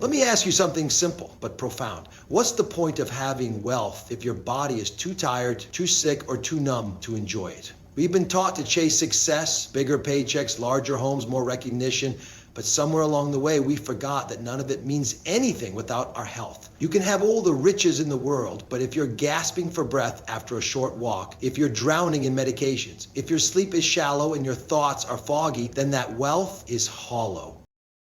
Let me ask you something simple but profound. What's the point of having wealth if your body is too tired, too sick, or too numb to enjoy it? We've been taught to chase success, bigger paychecks, larger homes, more recognition, but somewhere along the way we forgot that none of it means anything without our health. You can have all the riches in the world, but if you're gasping for breath after a short walk, if you're drowning in medications, if your sleep is shallow and your thoughts are foggy, then that wealth is hollow.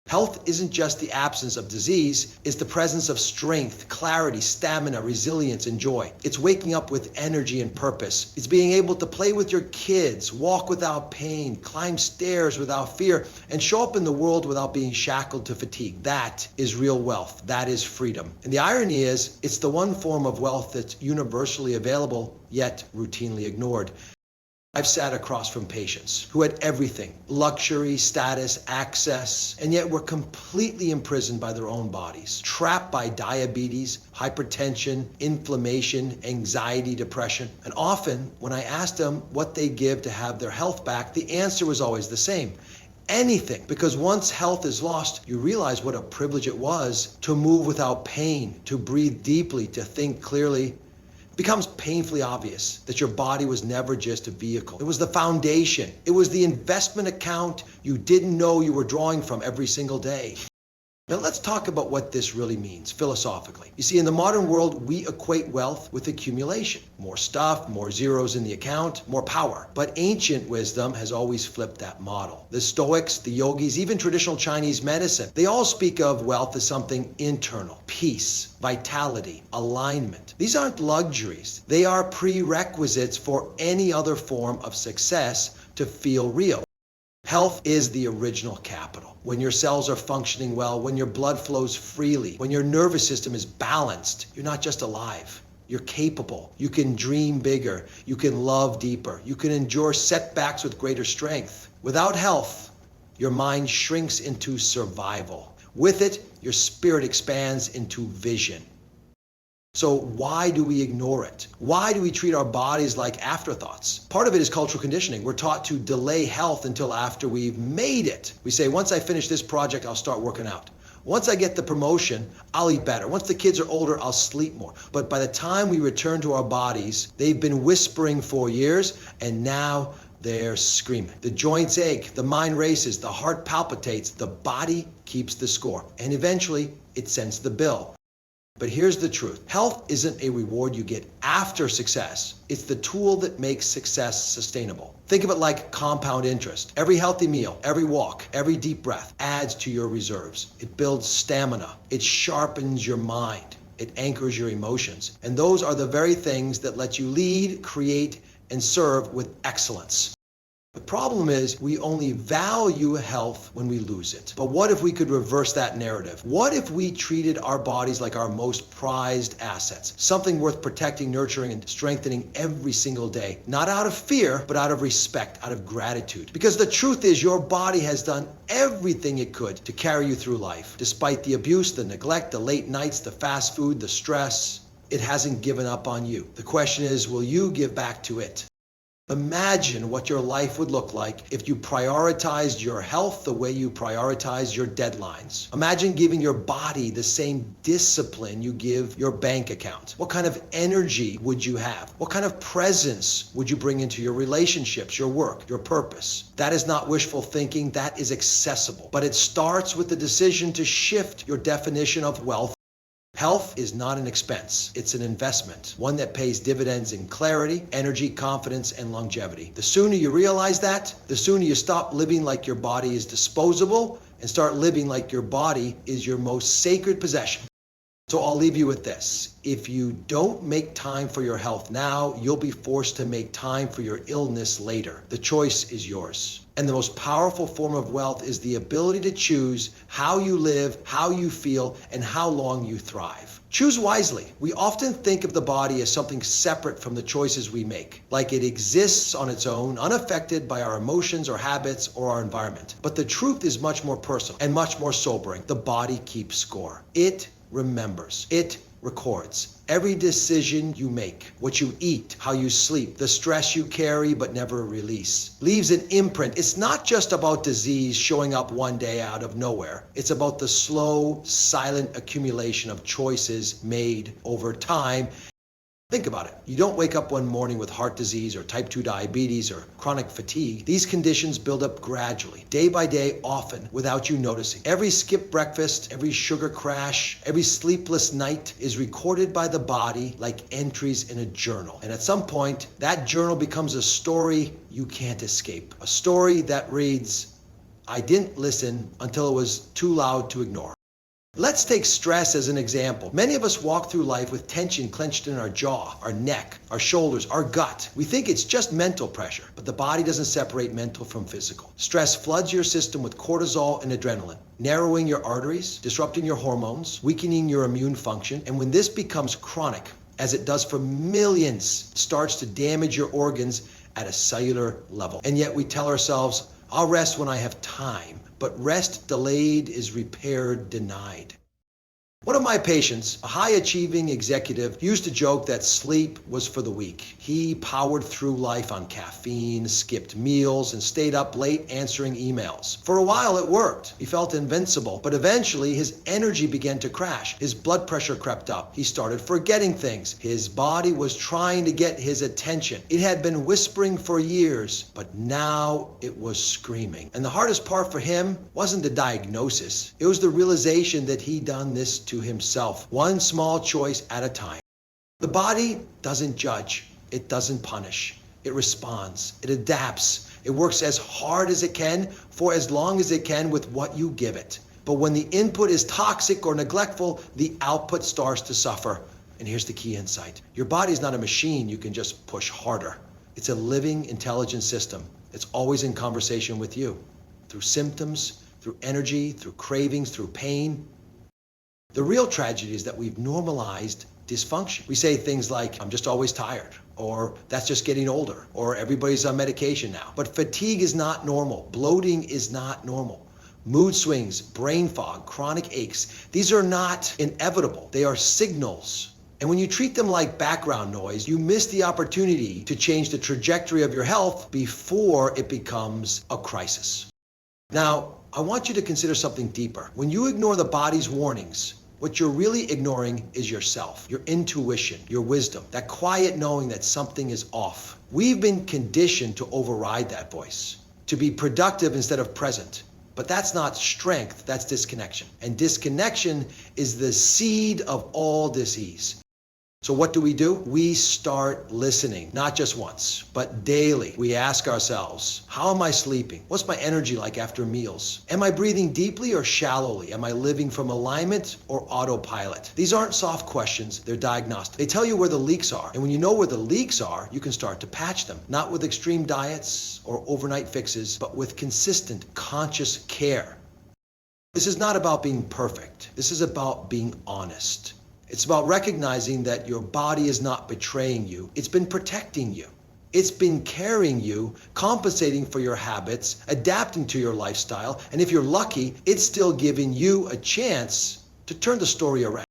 Health isn't just the absence of disease, it's the presence of strength, clarity, stamina, resilience, and joy. It's waking up with energy and purpose. It's being able to play with your kids, walk without pain, climb stairs without fear, and show up in the world without being shackled to fatigue. That is real wealth. That is freedom. And the irony is, it's the one form of wealth that's universally available, yet routinely ignored. I've sat across from patients who had everything, luxury, status, access, and yet were completely imprisoned by their own bodies, trapped by diabetes, hypertension, inflammation, anxiety, depression. And often, when I asked them what they give to have their health back, the answer was always the same. Anything. Because once health is lost, you realize what a privilege it was to move without pain, to breathe deeply, to think clearly. It becomes painfully obvious that your body was never just a vehicle. It was the foundation. It was the investment account you didn't know you were drawing from every single day. Now let's talk about what this really means philosophically. You see, in the modern world, we equate wealth with accumulation. More stuff, more zeros in the account, more power. But ancient wisdom has always flipped that model. The Stoics, the yogis, even traditional Chinese medicine, they all speak of wealth as something internal. Peace, vitality, alignment. These aren't luxuries. They are prerequisites for any other form of success to feel real. Health is the original capital. When your cells are functioning well, when your blood flows freely, when your nervous system is balanced, you're not just alive. You're capable. You can dream bigger. You can love deeper. You can endure setbacks with greater strength. Without health, your mind shrinks into survival. With it, your spirit expands into vision. So why do we ignore it? Why do we treat our bodies like afterthoughts? Part of it is cultural conditioning. We're taught to delay health until after we've made it. We say, once I finish this project, I'll start working out. Once I get the promotion, I'll eat better. Once the kids are older, I'll sleep more. But by the time we return to our bodies, they've been whispering for years, and now they're screaming. The joints ache, the mind races, the heart palpitates, the body keeps the score. And eventually, it sends the bill. But here's the truth. Health isn't a reward you get after success. It's the tool that makes success sustainable. Think of it like compound interest. Every healthy meal, every walk, every deep breath adds to your reserves. It builds stamina. It sharpens your mind. It anchors your emotions. And those are the very things that let you lead, create, and serve with excellence. The problem is we only value health when we lose it. But what if we could reverse that narrative? What if we treated our bodies like our most prized assets? Something worth protecting, nurturing, and strengthening every single day. Not out of fear, but out of respect, out of gratitude. Because the truth is your body has done everything it could to carry you through life. Despite the abuse, the neglect, the late nights, the fast food, the stress, it hasn't given up on you. The question is, will you give back to it? Imagine what your life would look like if you prioritized your health the way you prioritize your deadlines. Imagine giving your body the same discipline you give your bank account. What kind of energy would you have? What kind of presence would you bring into your relationships, your work, your purpose? That is not wishful thinking, that is accessible. But it starts with the decision to shift your definition of wealth. Health is not an expense, it's an investment, one that pays dividends in clarity, energy, confidence, and longevity. The sooner you realize that, the sooner you stop living like your body is disposable and start living like your body is your most sacred possession. So I'll leave you with this. If you don't make time for your health now, you'll be forced to make time for your illness later. The choice is yours. And the most powerful form of wealth is the ability to choose how you live, how you feel, and how long you thrive. Choose wisely. We often think of the body as something separate from the choices we make, like it exists on its own, unaffected by our emotions or habits or our environment. But the truth is much more personal and much more sobering. The body keeps score. It remembers. It records. Every decision you make, what you eat, how you sleep, the stress you carry but never release, leaves an imprint. It's not just about disease showing up one day out of nowhere. It's about the slow, silent accumulation of choices made over time. Think about it. You don't wake up one morning with heart disease or type 2 diabetes or chronic fatigue. These conditions build up gradually, day by day, often without you noticing. Every skipped breakfast, every sugar crash, every sleepless night is recorded by the body like entries in a journal. And at some point, that journal becomes a story you can't escape. A story that reads, "I didn't listen until it was too loud to ignore." Let's take stress as an example. Many of us walk through life with tension clenched in our jaw, our neck, our shoulders, our gut. We think it's just mental pressure, but the body doesn't separate mental from physical. Stress floods your system with cortisol and adrenaline, narrowing your arteries, disrupting your hormones, weakening your immune function. And when this becomes chronic, as it does for millions, it starts to damage your organs at a cellular level. And yet we tell ourselves, "I'll rest when I have time." But rest delayed is repair denied. One of my patients, a high-achieving executive, used to joke that sleep was for the weak. He powered through life on caffeine, skipped meals, and stayed up late answering emails. For a while it worked. He felt invincible, but eventually his energy began to crash. His blood pressure crept up. He started forgetting things. His body was trying to get his attention. It had been whispering for years, but now it was screaming. And the hardest part for him wasn't the diagnosis. It was the realization that he'd done this to himself, one small choice at a time. The body doesn't judge. It doesn't punish. It responds. It adapts. It works as hard as it can for as long as it can with what you give it. But when the input is toxic or neglectful, the output starts to suffer. And here's the key insight. Your body is not a machine you can just push harder. It's a living, intelligent system. It's always in conversation with you. Through symptoms, through energy, through cravings, through pain. The real tragedy is that we've normalized dysfunction. We say things like, "I'm just always tired," or "that's just getting older," or "everybody's on medication now." But fatigue is not normal. Bloating is not normal. Mood swings, brain fog, chronic aches, these are not inevitable. They are signals. And when you treat them like background noise, you miss the opportunity to change the trajectory of your health before it becomes a crisis. Now, I want you to consider something deeper. When you ignore the body's warnings, what you're really ignoring is yourself, your intuition, your wisdom, that quiet knowing that something is off. We've been conditioned to override that voice, to be productive instead of present. But that's not strength, that's disconnection. And disconnection is the seed of all disease. So what do? We start listening, not just once, but daily. We ask ourselves, how am I sleeping? What's my energy like after meals? Am I breathing deeply or shallowly? Am I living from alignment or autopilot? These aren't soft questions, they're diagnostic. They tell you where the leaks are. And when you know where the leaks are, you can start to patch them. Not with extreme diets or overnight fixes, but with consistent, conscious care. This is not about being perfect. This is about being honest. It's about recognizing that your body is not betraying you. It's been protecting you. It's been carrying you, compensating for your habits, adapting to your lifestyle, and if you're lucky, it's still giving you a chance to turn the story around.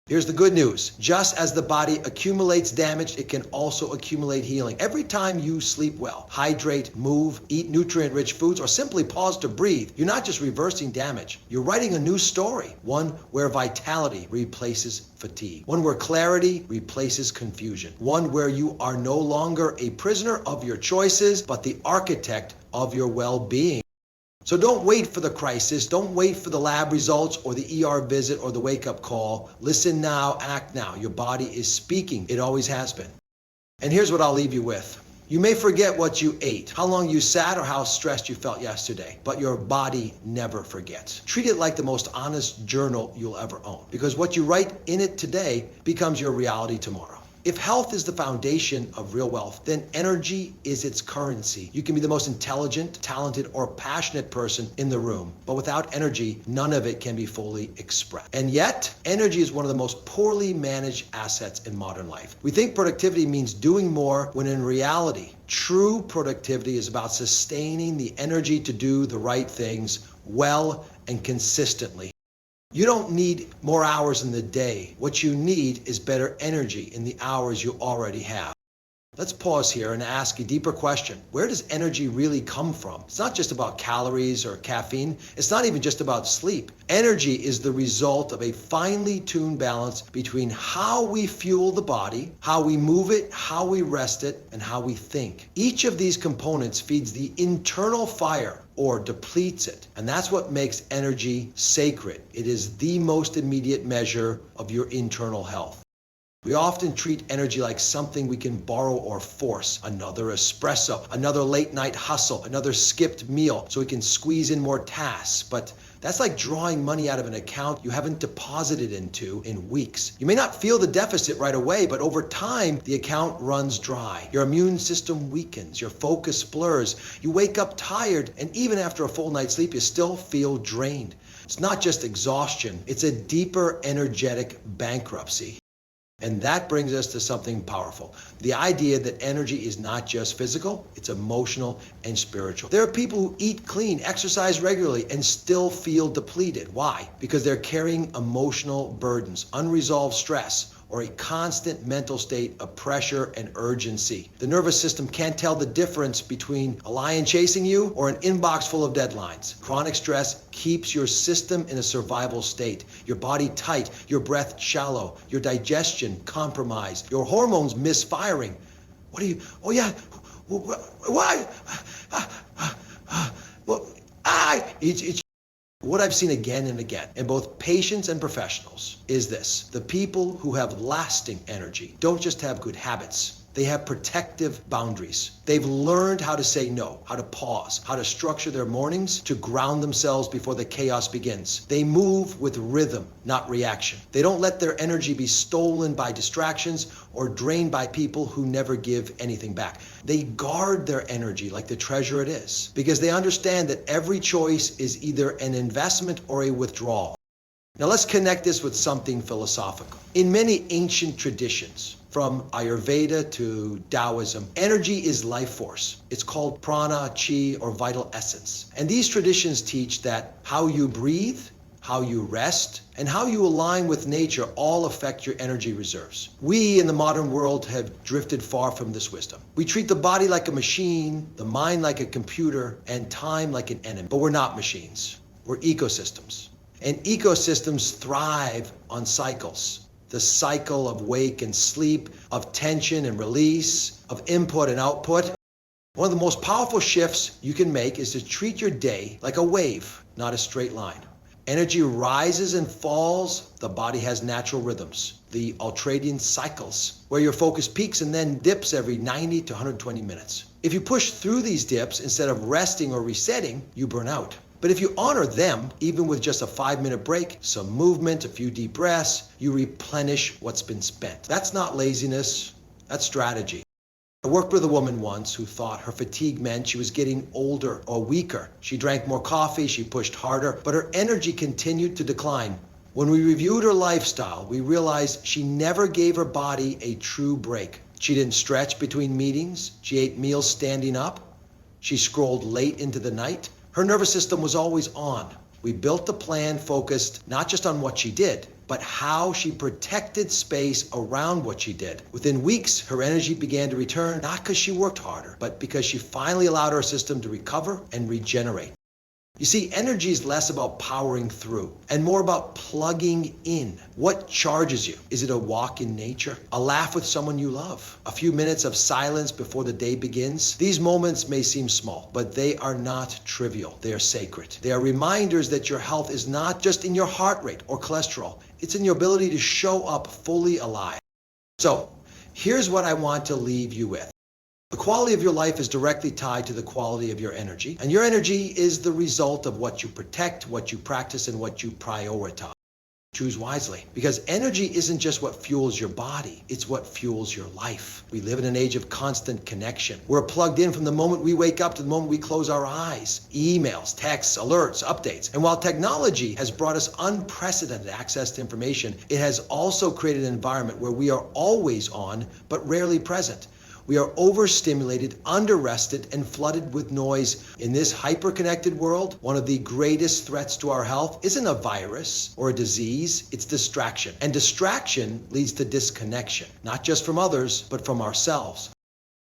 Here's the good news. Just as the body accumulates damage, it can also accumulate healing. Every time you sleep well, hydrate, move, eat nutrient-rich foods, or simply pause to breathe, you're not just reversing damage. You're writing a new story, one where vitality replaces fatigue, one where clarity replaces confusion, one where you are no longer a prisoner of your choices, but the architect of your well-being. So don't wait for the crisis. Don't wait for the lab results or the ER visit or the wake-up call. Listen now, act now. Your body is speaking. It always has been. And here's what I'll leave you with. You may forget what you ate, how long you sat, or how stressed you felt yesterday, but your body never forgets. Treat it like the most honest journal you'll ever own, because what you write in it today becomes your reality tomorrow. If health is the foundation of real wealth, then energy is its currency. You can be the most intelligent, talented, or passionate person in the room, but without energy, none of it can be fully expressed. And yet, energy is one of the most poorly managed assets in modern life. We think productivity means doing more, when in reality, true productivity is about sustaining the energy to do the right things well and consistently. You don't need more hours in the day. What you need is better energy in the hours you already have. Let's pause here and ask a deeper question. Where does energy really come from? It's not just about calories or caffeine. It's not even just about sleep. Energy is the result of a finely tuned balance between how we fuel the body, how we move it, how we rest it, and how we think. Each of these components feeds the internal fire or depletes it. And that's what makes energy sacred. It is the most immediate measure of your internal health. We often treat energy like something we can borrow or force. Another espresso, another late night hustle, another skipped meal so we can squeeze in more tasks. But that's like drawing money out of an account you haven't deposited into in weeks. You may not feel the deficit right away, but over time, the account runs dry. Your immune system weakens, your focus blurs, you wake up tired, and even after a full night's sleep, you still feel drained. It's not just exhaustion, it's a deeper energetic bankruptcy. And that brings us to something powerful. The idea that energy is not just physical, it's emotional and spiritual. There are people who eat clean, exercise regularly, and still feel depleted. Why? Because they're carrying emotional burdens, unresolved stress, or a constant mental state of pressure and urgency. The nervous system can't tell the difference between a lion chasing you or an inbox full of deadlines. Chronic stress keeps your system in a survival state, your body tight, your breath shallow, your digestion compromised, your hormones misfiring. Why? It's what I've seen again and again in both patients and professionals is this. The people who have lasting energy don't just have good habits. They have protective boundaries. They've learned how to say no, how to pause, how to structure their mornings to ground themselves before the chaos begins. They move with rhythm, not reaction. They don't let their energy be stolen by distractions or drained by people who never give anything back. They guard their energy like the treasure it is because they understand that every choice is either an investment or a withdrawal. Now let's connect this with something philosophical. In many ancient traditions, from Ayurveda to Taoism, energy is life force. It's called prana, chi, or vital essence. And these traditions teach that how you breathe, how you rest, and how you align with nature all affect your energy reserves. We in the modern world have drifted far from this wisdom. We treat the body like a machine, the mind like a computer, and time like an enemy. But we're not machines. We're ecosystems. And ecosystems thrive on cycles. The cycle of wake and sleep, of tension and release, of input and output. One of the most powerful shifts you can make is to treat your day like a wave, not a straight line. Energy rises and falls. The body has natural rhythms, the ultradian cycles, where your focus peaks and then dips every 90 to 120 minutes. If you push through these dips instead of resting or resetting, you burn out. But if you honor them, even with just a 5-minute break, some movement, a few deep breaths, you replenish what's been spent. That's not laziness, that's strategy. I worked with a woman once who thought her fatigue meant she was getting older or weaker. She drank more coffee, she pushed harder, but her energy continued to decline. When we reviewed her lifestyle, we realized she never gave her body a true break. She didn't stretch between meetings, she ate meals standing up, she scrolled late into the night. Her nervous system was always on. We built the plan focused not just on what she did, but how she protected space around what she did. Within weeks, her energy began to return, not because she worked harder, but because she finally allowed her system to recover and regenerate. You see, energy is less about powering through and more about plugging in. What charges you? Is it a walk in nature? A laugh with someone you love? A few minutes of silence before the day begins? These moments may seem small, but they are not trivial. They are sacred. They are reminders that your health is not just in your heart rate or cholesterol. It's in your ability to show up fully alive. So, here's what I want to leave you with. The quality of your life is directly tied to the quality of your energy, and your energy is the result of what you protect, what you practice, and what you prioritize. Choose wisely, because energy isn't just what fuels your body, it's what fuels your life. We live in an age of constant connection. We're plugged in from the moment we wake up to the moment we close our eyes. Emails, texts, alerts, updates. And while technology has brought us unprecedented access to information, it has also created an environment where we are always on, but rarely present. We are overstimulated, underrested, and flooded with noise. In this hyper-connected world, one of the greatest threats to our health isn't a virus or a disease, it's distraction. And distraction leads to disconnection, not just from others, but from ourselves.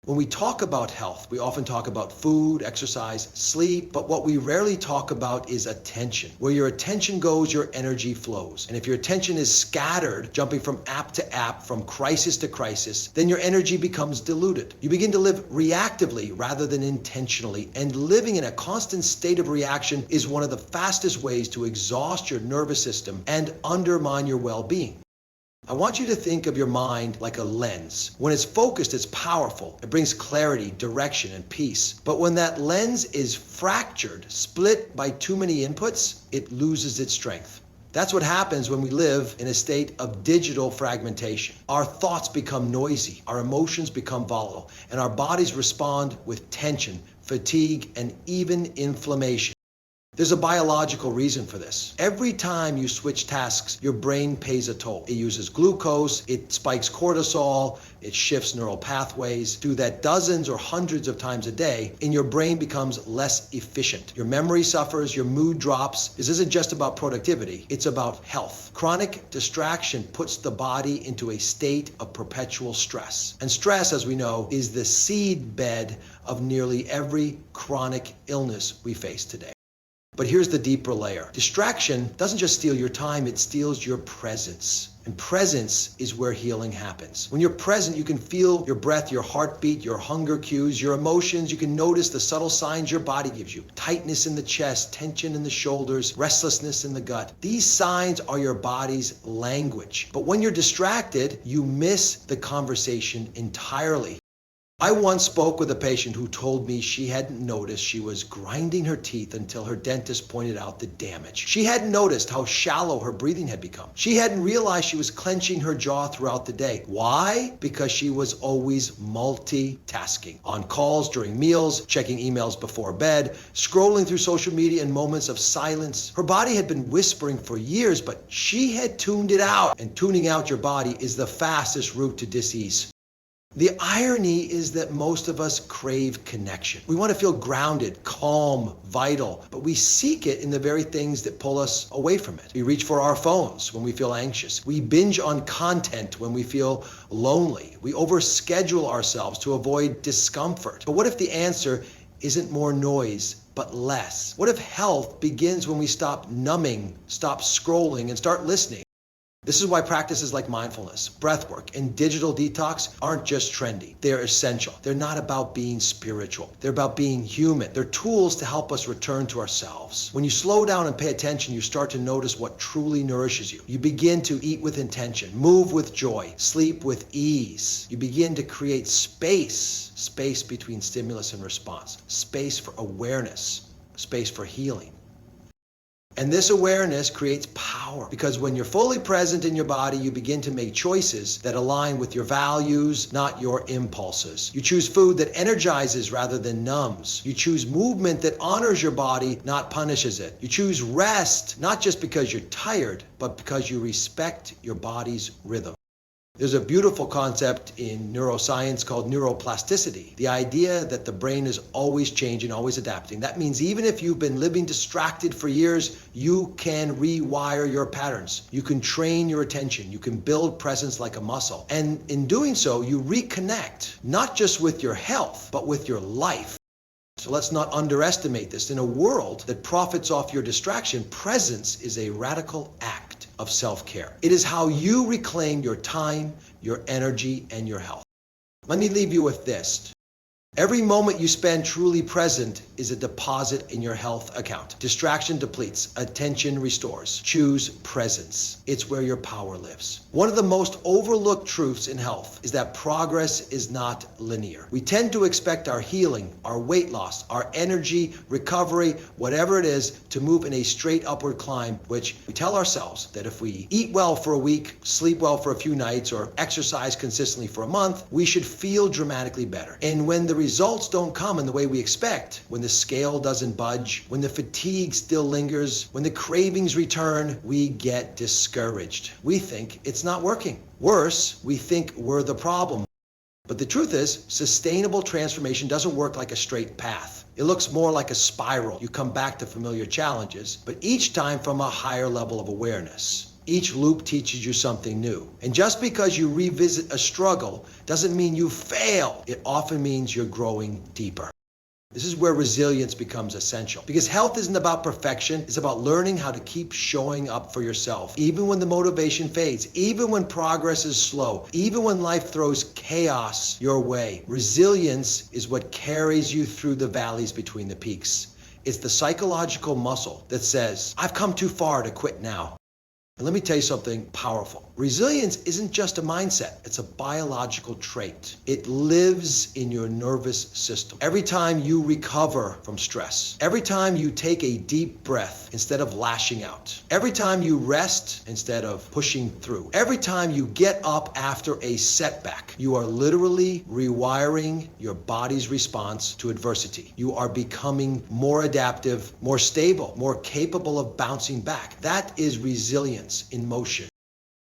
When we talk about health, we often talk about food, exercise, sleep, but what we rarely talk about is attention. Where your attention goes, your energy flows. And if your attention is scattered, jumping from app to app, from crisis to crisis, then your energy becomes diluted. You begin to live reactively rather than intentionally, and living in a constant state of reaction is one of the fastest ways to exhaust your nervous system and undermine your well-being. I want you to think of your mind like a lens. When it's focused, it's powerful. It brings clarity, direction, and peace. But when that lens is fractured, split by too many inputs, it loses its strength. That's what happens when we live in a state of digital fragmentation. Our thoughts become noisy, our emotions become volatile, and our bodies respond with tension, fatigue, and even inflammation. There's a biological reason for this. Every time you switch tasks, your brain pays a toll. It uses glucose, it spikes cortisol, it shifts neural pathways. Do that dozens or hundreds of times a day, and your brain becomes less efficient. Your memory suffers, your mood drops. This isn't just about productivity, it's about health. Chronic distraction puts the body into a state of perpetual stress. And stress, as we know, is the seed bed of nearly every chronic illness we face today. But here's the deeper layer. Distraction doesn't just steal your time, it steals your presence. And presence is where healing happens. When you're present, you can feel your breath, your heartbeat, your hunger cues, your emotions. You can notice the subtle signs your body gives you. Tightness in the chest, tension in the shoulders, restlessness in the gut. These signs are your body's language. But when you're distracted, you miss the conversation entirely. I once spoke with a patient who told me she hadn't noticed she was grinding her teeth until her dentist pointed out the damage. She hadn't noticed how shallow her breathing had become. She hadn't realized she was clenching her jaw throughout the day. Why? Because she was always multitasking. On calls, during meals, checking emails before bed, scrolling through social media in moments of silence. Her body had been whispering for years, but she had tuned it out. And tuning out your body is the fastest route to dis-ease. The irony is that most of us crave connection. We want to feel grounded, calm, vital, but we seek it in the very things that pull us away from it. We reach for our phones when we feel anxious. We binge on content when we feel lonely. We overschedule ourselves to avoid discomfort. But what if the answer isn't more noise, but less? What if health begins when we stop numbing, stop scrolling, and start listening? This is why practices like mindfulness, breathwork, and digital detox aren't just trendy. They're essential. They're not about being spiritual. They're about being human. They're tools to help us return to ourselves. When you slow down and pay attention, you start to notice what truly nourishes you. You begin to eat with intention, move with joy, sleep with ease. You begin to create space between stimulus and response, space for awareness, space for healing. And this awareness creates power, because when you're fully present in your body, you begin to make choices that align with your values, not your impulses. You choose food that energizes rather than numbs. You choose movement that honors your body, not punishes it. You choose rest, not just because you're tired, but because you respect your body's rhythm. There's a beautiful concept in neuroscience called neuroplasticity, the idea that the brain is always changing, always adapting. That means even if you've been living distracted for years, you can rewire your patterns. You can train your attention. You can build presence like a muscle. And in doing so, you reconnect, not just with your health, but with your life. So let's not underestimate this. In a world that profits off your distraction, presence is a radical act of self-care. It is how you reclaim your time, your energy, and your health. Let me leave you with this. Every moment you spend truly present is a deposit in your health account. Distraction depletes, attention restores. Choose presence. It's where your power lives. One of the most overlooked truths in health is that progress is not linear. We tend to expect our healing, our weight loss, our energy, recovery, whatever it is, to move in a straight upward climb, which we tell ourselves that if we eat well for a week, sleep well for a few nights, or exercise consistently for a month, we should feel dramatically better. And when the results don't come in the way we expect, when the scale doesn't budge, when the fatigue still lingers, when the cravings return, we get discouraged. We think it's not working. Worse, we think we're the problem. But the truth is, sustainable transformation doesn't work like a straight path. It looks more like a spiral. You come back to familiar challenges, but each time from a higher level of awareness. Each loop teaches you something new. And just because you revisit a struggle doesn't mean you fail. It often means you're growing deeper. This is where resilience becomes essential. Because health isn't about perfection, it's about learning how to keep showing up for yourself, even when the motivation fades, even when progress is slow, even when life throws chaos your way. Resilience is what carries you through the valleys between the peaks. It's the psychological muscle that says, I've come too far to quit now. And let me tell you something powerful. Resilience isn't just a mindset, it's a biological trait. It lives in your nervous system. Every time you recover from stress, every time you take a deep breath instead of lashing out, every time you rest instead of pushing through, every time you get up after a setback, you are literally rewiring your body's response to adversity. You are becoming more adaptive, more stable, more capable of bouncing back. That is resilience in motion.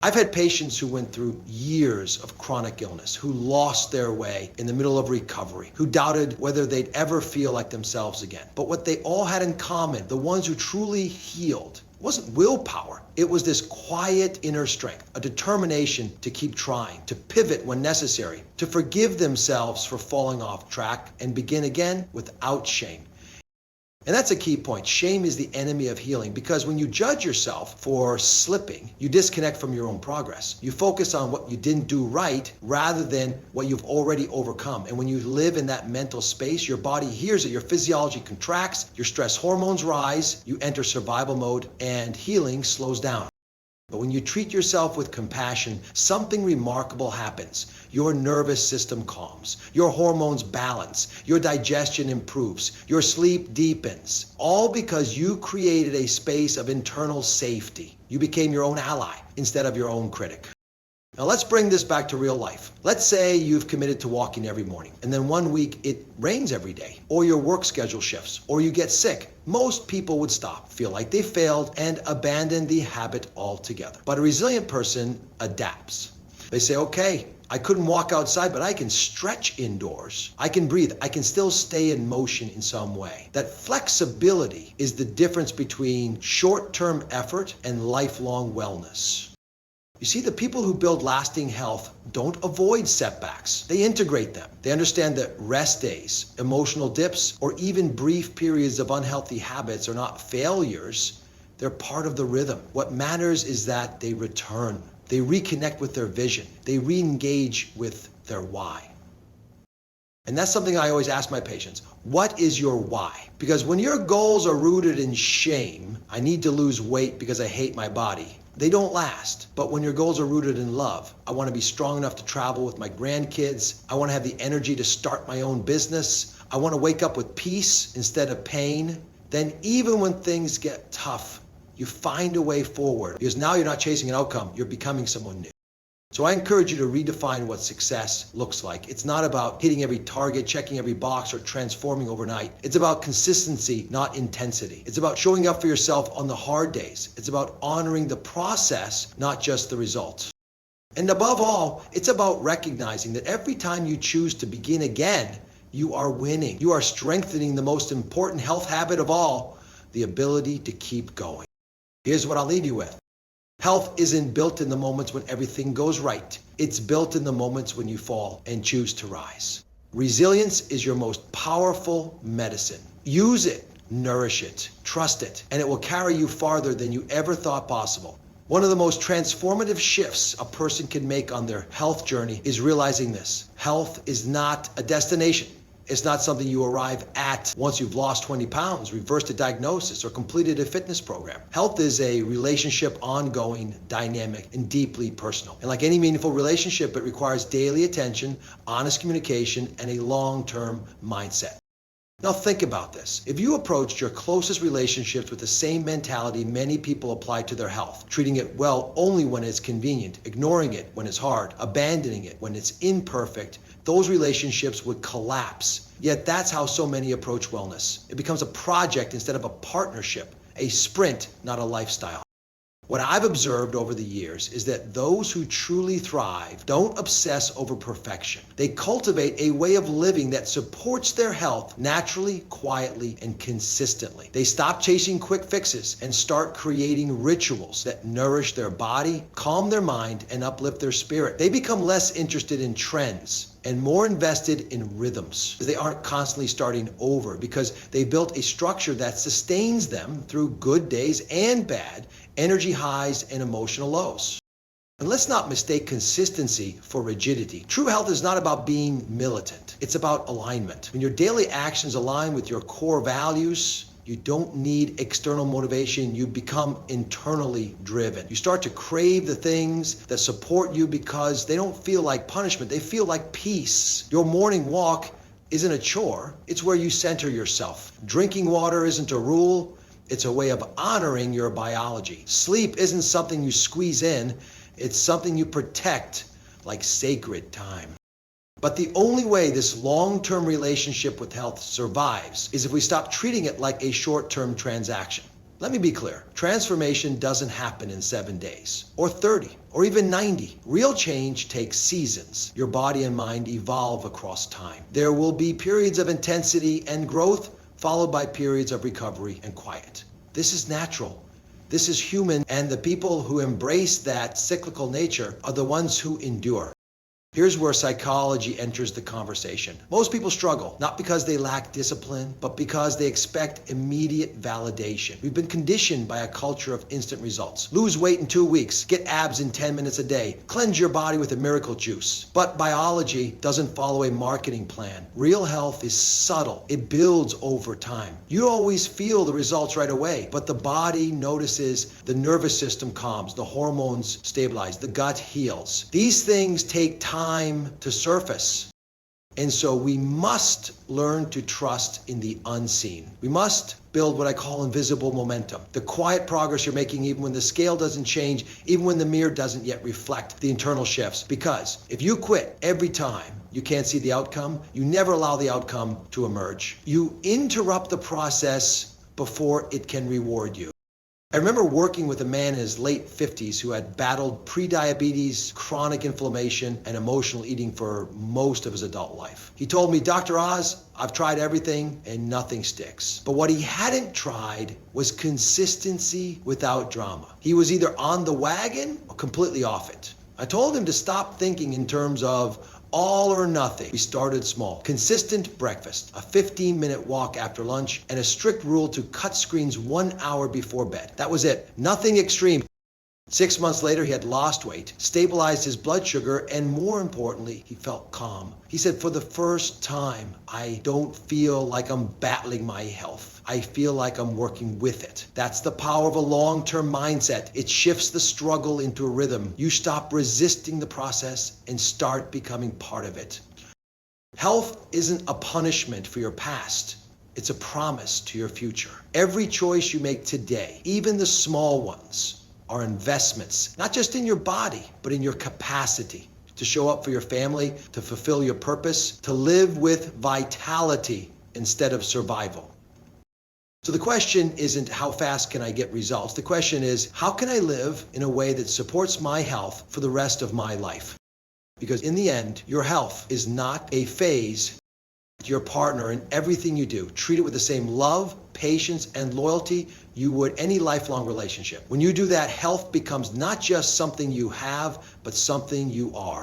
I've had patients who went through years of chronic illness, who lost their way in the middle of recovery, who doubted whether they'd ever feel like themselves again. But what they all had in common, the ones who truly healed, wasn't willpower. It was this quiet inner strength, a determination to keep trying, to pivot when necessary, to forgive themselves for falling off track and begin again without shame. And that's a key point. Shame is the enemy of healing because when you judge yourself for slipping, you disconnect from your own progress. You focus on what you didn't do right rather than what you've already overcome. And when you live in that mental space, your body hears it. Your physiology contracts, your stress hormones rise, you enter survival mode, and healing slows down. But when you treat yourself with compassion, something remarkable happens. Your nervous system calms, your hormones balance, your digestion improves, your sleep deepens, all because you created a space of internal safety. You became your own ally instead of your own critic. Now let's bring this back to real life. Let's say you've committed to walking every morning, and then one week it rains every day, or your work schedule shifts, or you get sick. Most people would stop, feel like they failed, and abandon the habit altogether. But a resilient person adapts. They say, okay, I couldn't walk outside, but I can stretch indoors. I can breathe. I can still stay in motion in some way. That flexibility is the difference between short-term effort and lifelong wellness. You see, the people who build lasting health don't avoid setbacks. They integrate them. They understand that rest days, emotional dips, or even brief periods of unhealthy habits are not failures. They're part of the rhythm. What matters is that they return. They reconnect with their vision. They re-engage with their why. And that's something I always ask my patients. What is your why? Because when your goals are rooted in shame, I need to lose weight because I hate my body, they don't last. But when your goals are rooted in love, I want to be strong enough to travel with my grandkids. I want to have the energy to start my own business. I want to wake up with peace instead of pain. Then even when things get tough, you find a way forward because now you're not chasing an outcome, you're becoming someone new. So I encourage you to redefine what success looks like. It's not about hitting every target, checking every box, or transforming overnight. It's about consistency, not intensity. It's about showing up for yourself on the hard days. It's about honoring the process, not just the result. And above all, it's about recognizing that every time you choose to begin again, you are winning. You are strengthening the most important health habit of all, the ability to keep going. Here's what I'll leave you with. Health isn't built in the moments when everything goes right. It's built in the moments when you fall and choose to rise. Resilience is your most powerful medicine. Use it, nourish it, trust it, and it will carry you farther than you ever thought possible. One of the most transformative shifts a person can make on their health journey is realizing this. Health is not a destination. It's not something you arrive at once you've lost 20 pounds, reversed a diagnosis, or completed a fitness program. Health is a relationship, ongoing, dynamic, and deeply personal. And like any meaningful relationship, it requires daily attention, honest communication, and a long-term mindset. Now think about this. If you approached your closest relationships with the same mentality many people apply to their health, treating it well only when it's convenient, ignoring it when it's hard, abandoning it when it's imperfect, those relationships would collapse. Yet that's how so many approach wellness. It becomes a project instead of a partnership, a sprint, not a lifestyle. What I've observed over the years is that those who truly thrive don't obsess over perfection. They cultivate a way of living that supports their health naturally, quietly, and consistently. They stop chasing quick fixes and start creating rituals that nourish their body, calm their mind, and uplift their spirit. They become less interested in trends and more invested in rhythms. They aren't constantly starting over because they built a structure that sustains them through good days and bad, energy highs and emotional lows. And let's not mistake consistency for rigidity. True health is not about being militant. It's about alignment. When your daily actions align with your core values, you don't need external motivation. You become internally driven. You start to crave the things that support you because they don't feel like punishment. They feel like peace. Your morning walk isn't a chore. It's where you center yourself. Drinking water isn't a rule. It's a way of honoring your biology. Sleep isn't something you squeeze in. It's something you protect like sacred time. But the only way this long-term relationship with health survives is if we stop treating it like a short-term transaction. Let me be clear. Transformation doesn't happen in 7 days, or 30, or even 90. Real change takes seasons. Your body and mind evolve across time. There will be periods of intensity and growth, followed by periods of recovery and quiet. This is natural. This is human, and the people who embrace that cyclical nature are the ones who endure. Here's where psychology enters the conversation. Most people struggle, not because they lack discipline, but because they expect immediate validation. We've been conditioned by a culture of instant results. Lose weight in 2 weeks, get abs in 10 minutes a day, cleanse your body with a miracle juice. But biology doesn't follow a marketing plan. Real health is subtle. It builds over time. You don't always feel the results right away, but the body notices, the nervous system calms, the hormones stabilize, the gut heals. These things take time to surface. And so we must learn to trust in the unseen. We must build what I call invisible momentum. The quiet progress you're making even when the scale doesn't change, even when the mirror doesn't yet reflect the internal shifts. Because if you quit every time you can't see the outcome, you never allow the outcome to emerge. You interrupt the process before it can reward you. I remember working with a man in his late 50s who had battled prediabetes, chronic inflammation, and emotional eating for most of his adult life. He told me, "Dr. Oz, I've tried everything and nothing sticks." But what he hadn't tried was consistency without drama. He was either on the wagon or completely off it. I told him to stop thinking in terms of all or nothing. We started small. Consistent breakfast, a 15-minute walk after lunch, and a strict rule to cut screens 1 hour before bed. That was it. Nothing extreme. 6 months later, he had lost weight, stabilized his blood sugar, and more importantly, he felt calm. He said, "For the first time, I don't feel like I'm battling my health. I feel like I'm working with it." That's the power of a long-term mindset. It shifts the struggle into a rhythm. You stop resisting the process and start becoming part of it. Health isn't a punishment for your past. It's a promise to your future. Every choice you make today, even the small ones, are investments, not just in your body, but in your capacity to show up for your family, to fulfill your purpose, to live with vitality instead of survival. So the question isn't how fast can I get results? The question is, how can I live in a way that supports my health for the rest of my life? Because in the end, your health is not a phase. Your partner in everything you do. Treat it with the same love, patience, and loyalty you would any lifelong relationship. When you do that, health becomes not just something you have, but something you are.